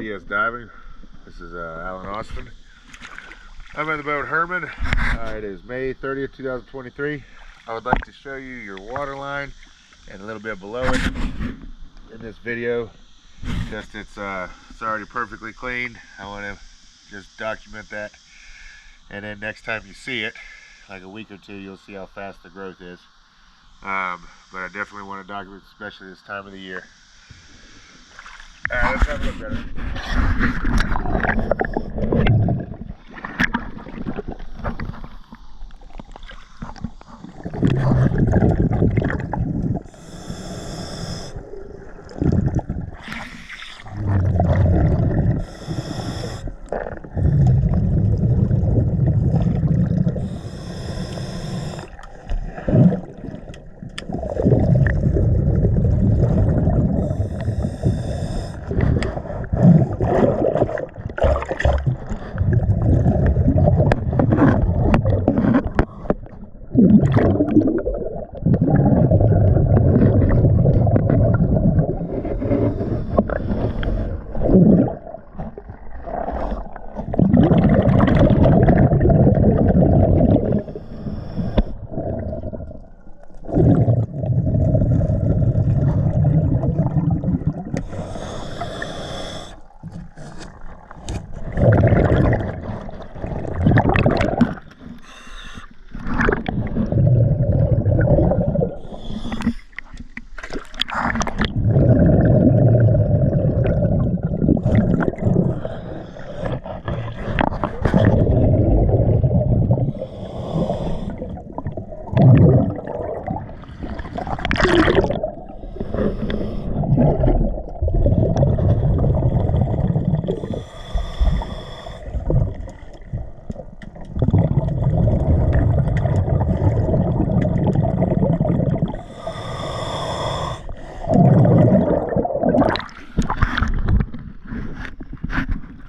DS Diving. This is Alan Austin. I'm in the boat Hermann. It is May 30th, 2023. I would like to show you your water line and a little bit below it in this video. Just it's already perfectly clean. I want to just document that, and then next time you see it, like a week or two, you'll see how fast the growth is. But I definitely want to document, especially this time of the year. Alright, let's have a look at it.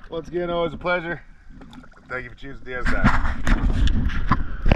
Once again, always a pleasure. Thank you for choosing DS Diving.